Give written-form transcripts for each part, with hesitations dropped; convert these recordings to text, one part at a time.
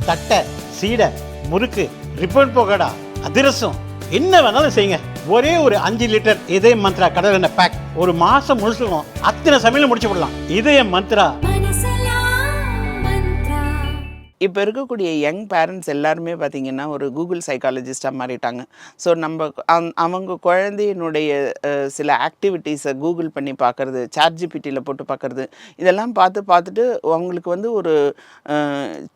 தட்டை, சீடை, முறுக்கு, ரிப்பன் பக்கோடா, அதிரசம் என்ன வேணாலும் செய்யுங்க. ஒரே ஒரு 5 லிட்டர் இதய மந்த்ரா கடல் எண்ணெய் பேக் ஒரு மாசம் முழுசுக்கும் அத்தனை சமையல் முடிச்சு விடலாம். இதய மந்த்ரா. இப்போ இருக்கக்கூடிய யங் பேரண்ட்ஸ் எல்லாருமே பார்த்திங்கன்னா ஒரு கூகுள் சைக்காலஜிஸ்டாக மாறிட்டாங்க. ஸோ நம்ம அவங்க குழந்தையினுடைய சில ஆக்டிவிட்டீஸை கூகுள் பண்ணி பார்க்குறது, சாட்ஜிபிட்டியில் போட்டு பார்க்குறது, இதெல்லாம் பார்த்துட்டு அவங்களுக்கு வந்து ஒரு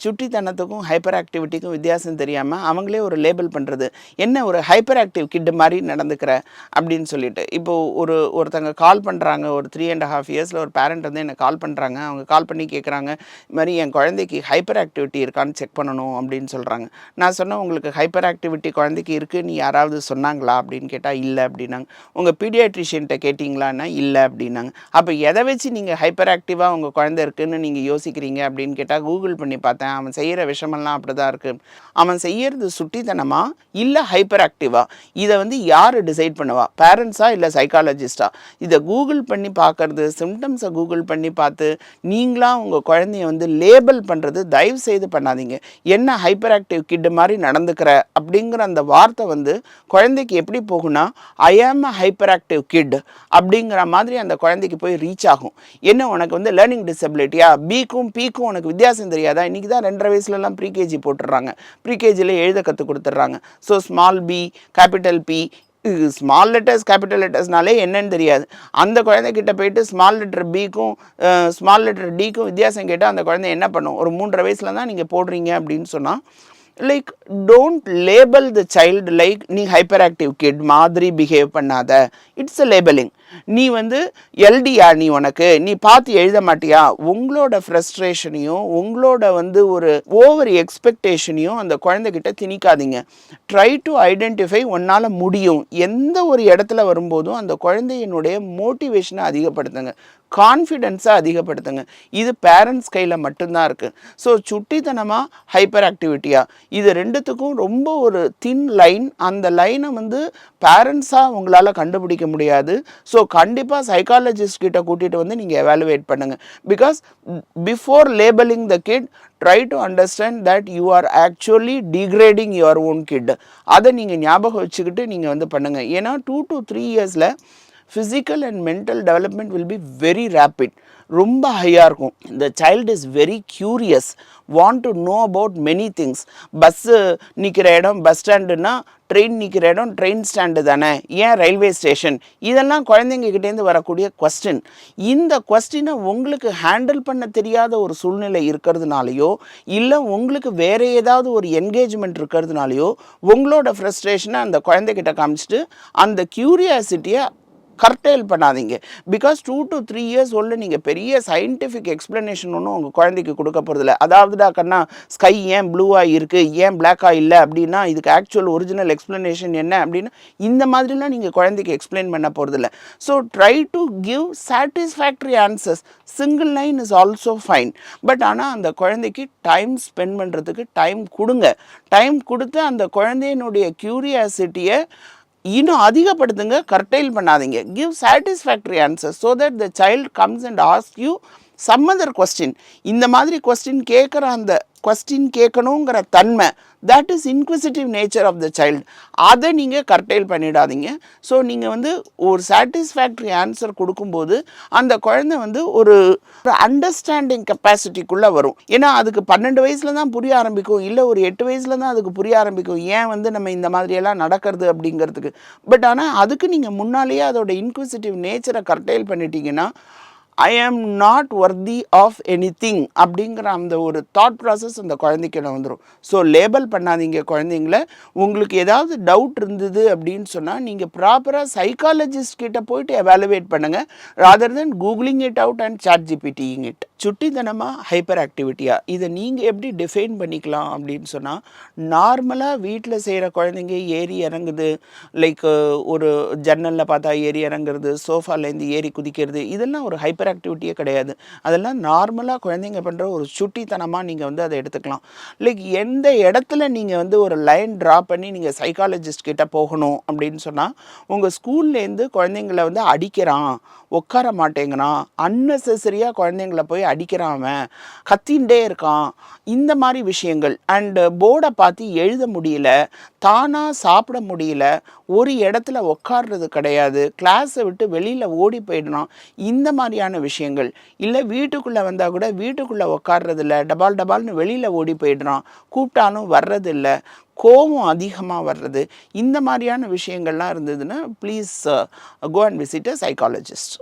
சுட்டித்தனத்துக்கும் ஹைப்பர் ஆக்டிவிட்டிக்கும் வித்தியாசம் தெரியாமல் அவங்களே ஒரு லேபிள் பண்ணுறது, என்ன ஒரு ஹைப்பர் ஆக்டிவ் கிட்டு மாதிரி நடந்துக்கிற அப்படின்னு சொல்லிட்டு. இப்போது ஒருத்தங்க கால் பண்ணுறாங்க, ஒரு 3.5 இயர்ஸில் ஒரு பேரண்ட் வந்து என்னை கால் பண்ணுறாங்க. அவங்க கால் பண்ணி கேட்குறாங்க, இது மாதிரி என் குழந்தைக்கு ஹைப்பர் ஆக்டிவிட்டி இருக்கான்னு செக் பண்ணணும் அப்படின்னு சொல்கிறாங்க. நான் சொன்னேன், உங்களுக்கு ஹைப்பர் ஆக்டிவிட்டி குழந்தைக்கு இருக்குது நீ யாராவது சொன்னாங்களா அப்படின்னு கேட்டால் இல்லை அப்படின்னாங்க. உங்கள் பீடியாட்ரிஷியன்ட்ட கேட்டிங்களான்னா இல்லை அப்படின்னாங்க. அப்போ எதை வச்சு நீங்கள் ஹைப்பர் ஆக்டிவாக உங்கள் குழந்தை இருக்குதுன்னு நீங்கள் யோசிக்கிறீங்க அப்படின்னு கேட்டால் கூகுள் பண்ணி பார்த்தேன், அவன் செய்கிற விஷமெல்லாம் அப்படி தான் இருக்குது. அவன் செய்கிறது சுட்டித்தனமா இல்லை ஹைப்பர் ஆக்டிவா, இதை வந்து யார் டிசைட் பண்ணுவா, பேரண்ட்ஸா இல்லை சைக்காலஜிஸ்டா? இதை கூகுள் பண்ணி பார்க்கறது, சிம்டம்ஸை கூகுள் பண்ணி பார்த்து நீங்களாம் உங்கள் குழந்தைய வந்து லேபிள் பண்ணுறது தயவு செய்து பண்ணாதீங்க. என்ன ஹைப்பர் ஆக்டிவ் கிட் மாதிரி நடந்துக்கிற அப்படிங்கிற அந்த வார்த்தை வந்து குழந்தைக்கு எப்படி போகும்னா, ஐ ஆம் அ ஹைப்பர் ஆக்டிவ் கிட் அப்படிங்கிற மாதிரி அந்த குழந்தைக்கு போய் ரீச் ஆகும். என்ன உனக்கு வந்து லேர்னிங் டிசபிலிட்டியா, பிக்கும் பிக்கும் உனக்கு வித்தியாசம் தெரியாதா? இன்றைக்கி தான் 2.5 வயசுலலாம் ப்ரீகேஜி போட்டுடுறாங்க, ப்ரீகேஜியில் எழுத கற்றுக் கொடுத்துட்றாங்க. So small B, capital B, small letters capital லெட்டர்ஸ்னாலே என்னன்னு தெரியாது. அந்த குழந்தைகிட்ட போயிட்டு ஸ்மால் லெட்டர் பிக்கும் ஸ்மால் லெட்டர் டிக்கும் வித்தியாசம் கேட்டால் அந்த குழந்தை என்ன பண்ணும்? ஒரு 3.5 வயசில் தான் நீங்கள் போடுறீங்க அப்படின்னு சொன்னால், like don't label the child like நீ ஹைப்பர் ஆக்டிவ் கிட் மாதிரி பிஹேவ் பண்ணாத. It's a labeling. நீ வந்து எல்டியா, நீ பார்த்து எழுத மாட்டியா? உங்களோட ஃப்ரஸ்ட்ரேஷனையும் உங்களோட வந்து ஒரு ஓவர் எக்ஸ்பெக்டேஷனையும் அந்த குழந்தைகிட்ட திணிக்காதீங்க. ட்ரை டு ஐடென்டிஃபை, உன்னால் முடியும். எந்த ஒரு இடத்துல வரும்போதும் அந்த குழந்தையினுடைய மோட்டிவேஷனை அதிகப்படுத்துங்க, கான்ஃபிடென்ஸை அதிகப்படுத்துங்க. இது பேரண்ட்ஸ் கையில் மட்டும்தான் இருக்குது. ஸோ சுட்டித்தனமாக ஹைப்பர் ஆக்டிவிட்டியா, இது ரெண்டுத்துக்கும் ரொம்ப ஒரு தின் லைன். அந்த லைனை வந்து பேரண்ட்ஸாக உங்களால் கண்டுபிடிக்க முடியாது. ஸோ கண்டிப்பாக சைக்காலஜிஸ்ட் கிட்ட கூட்டிகிட்டு வந்து நீங்கள் எவாலுவேட் பண்ணுங்கள். Because before labeling the kid, try to understand that you are actually degrading your own kid. அதை நீங்கள் ஞாபகம் வச்சுக்கிட்டு நீங்கள் வந்து பண்ணுங்கள். ஏன்னா 2 to 3 இயர்ஸில் physical and mental development will be very rapid, ரொம்ப ஹையாக இருக்கும். the child is very curious, want to know about many things. Bus நிற்கிற இடம் பஸ் ஸ்டாண்டுன்னா, ட்ரெயின் நிற்கிற இடம் ட்ரெயின் ஸ்டாண்டு தானே, ஏன் ரயில்வே ஸ்டேஷன்? இதெல்லாம் குழந்தைங்ககிட்டேருந்து வரக்கூடிய கொஸ்டின். இந்த கொஸ்டினை உங்களுக்கு ஹேண்டில் பண்ண தெரியாத ஒரு சூழ்நிலை இருக்கிறதுனாலையோ, இல்லை உங்களுக்கு வேறு ஏதாவது ஒரு என்கேஜ்மெண்ட் இருக்கிறதுனாலையோ உங்களோட ஃப்ரஸ்ட்ரேஷனை அந்த குழந்தைகிட்ட காமிச்சிட்டு அந்த க்யூரியாசிட்டியை கர்டெயில் பண்ணாதீங்க. பிகாஸ் 2 to 3 இயர்ஸ் ஓல்டு நீங்கள் பெரிய சயின்டிஃபிக் எக்ஸ்ப்ளனேஷன் ஒன்றும் உங்கள் குழந்தைக்கு கொடுக்க போகிறதில்ல. அதாவதுடா கண்ணா, ஸ்கை ஏன் ப்ளூவாக இருக்குது, ஏன் பிளாக்காக இல்லை அப்படின்னா இதுக்கு ஆக்சுவல் ஒரிஜினல் எக்ஸ்ப்ளனேஷன் என்ன அப்படின்னு இந்த மாதிரிலாம் நீங்கள் குழந்தைக்கு எக்ஸ்பிளைன் பண்ண போகிறதில்ல. So try to give satisfactory answers. Single line is also fine. But ஆனால் அந்த குழந்தைக்கு டைம் ஸ்பெண்ட் பண்ணுறதுக்கு டைம் கொடுங்க. டைம் கொடுத்து அந்த குழந்தையினுடைய க்யூரியாசிட்டியை இன்னும் அதிகப்படுத்துங்க, கர்டைல் பண்ணாதீங்க. Give satisfactory answer so that the child comes and ask you some other question. இந்த மாதிரி கொஸ்டின் கேட்குற அந்த கொஸ்டின் கேட்கணுங்கிற தன்மை, that is inquisitive nature of the child. அதை நீங்கள் கர்டைல் பண்ணிடாதீங்க. ஸோ நீங்கள் வந்து ஒரு சாட்டிஸ்ஃபேக்டரி ஆன்சர் கொடுக்கும்போது அந்த குழந்தை வந்து ஒரு அண்டர்ஸ்டாண்டிங் கெப்பாசிட்டிக்குள்ளே வரும். ஏன்னா அதுக்கு 12 வயசில் தான் புரிய ஆரம்பிக்கும், இல்லை ஒரு 8 வயசில் தான் அதுக்கு புரிய ஆரம்பிக்கும் ஏன் வந்து நம்ம இந்த மாதிரியெல்லாம் நடக்கிறது அப்படிங்கிறதுக்கு. பட் ஆனால் அதுக்கு நீங்கள் முன்னாலேயே அதோட இன்க்விசிட்டிவ் நேச்சரை கர்டைல் பண்ணிட்டீங்கன்னா, I am not worthy of anything அப்படிங்கிற அந்த ஒரு தாட் ப்ராசஸ் அந்த குழந்தைக்கு வந்துடும். ஸோ லேபிள் பண்ணாதீங்க குழந்தைங்கள. உங்களுக்கு ஏதாவது டவுட் இருந்தது அப்படின்னு சொன்னால் நீங்கள் ப்ராப்பராக சைக்காலஜிஸ்ட் கிட்ட போயிட்டு எவாலுவேட் பண்ணுங்கள், rather then googling it out and chat GPTing it. சுட்டித்தனமாக ஹைப்பர் ஆக்டிவிட்டியா, இதை நீங்கள் எப்படி டிஃபைன் பண்ணிக்கலாம் அப்படின்னு சொன்னால், நார்மலாக வீட்டில் செய்கிற குழந்தைங்க ஏறி இறங்குது, லைக் ஒரு ஜன்னலில் பார்த்தா ஏறி இறங்குறது, சோஃபாலேருந்து ஏறி குதிக்கிறது, இதெல்லாம் ஒரு ஹைப்பர் ஹைப்பர் ஆக்டிவிட்டியே கிடையாது. அதெல்லாம் நார்மலாக குழந்தைங்க பண்ணுற ஒரு சுட்டித்தனமாக நீங்கள் வந்து அதை எடுத்துக்கலாம். லைக் எந்த இடத்துல நீங்கள் வந்து ஒரு லைன் ட்ரா பண்ணி நீங்கள் சைக்காலஜிஸ்ட் கிட்ட போகணும் அப்படின்னு சொன்னால், உங்கள் ஸ்கூல்லேருந்து குழந்தைங்கள வந்து அடிக்கிறான், உட்கார மாட்டேங்கிறான், அன்னெசரியாக குழந்தைங்கள போய் அடிக்கிறான், அவன் கத்தின்ண்டே இருக்கான், இந்த மாதிரி விஷயங்கள். அண்டு போர்டை பார்த்து எழுத முடியல, தானாக சாப்பிட முடியல, ஒரு இடத்துல உட்கார்றது கிடையாது, கிளாஸை விட்டு வெளியில் ஓடி போயிடுறான், இந்த மாதிரியான விஷயங்கள். இல்லை வீட்டுக்குள்ளே வந்தால் கூட வீட்டுக்குள்ளே உட்கார்றதில்ல, டபால் டபால்னு வெளியில் ஓடி போயிடுறான், கூப்பிட்டாலும் வர்றதில்ல, கோபம் அதிகமாக வர்றது, இந்த மாதிரியான விஷயங்கள்லாம் இருந்ததுன்னா please go and visit a psychologist.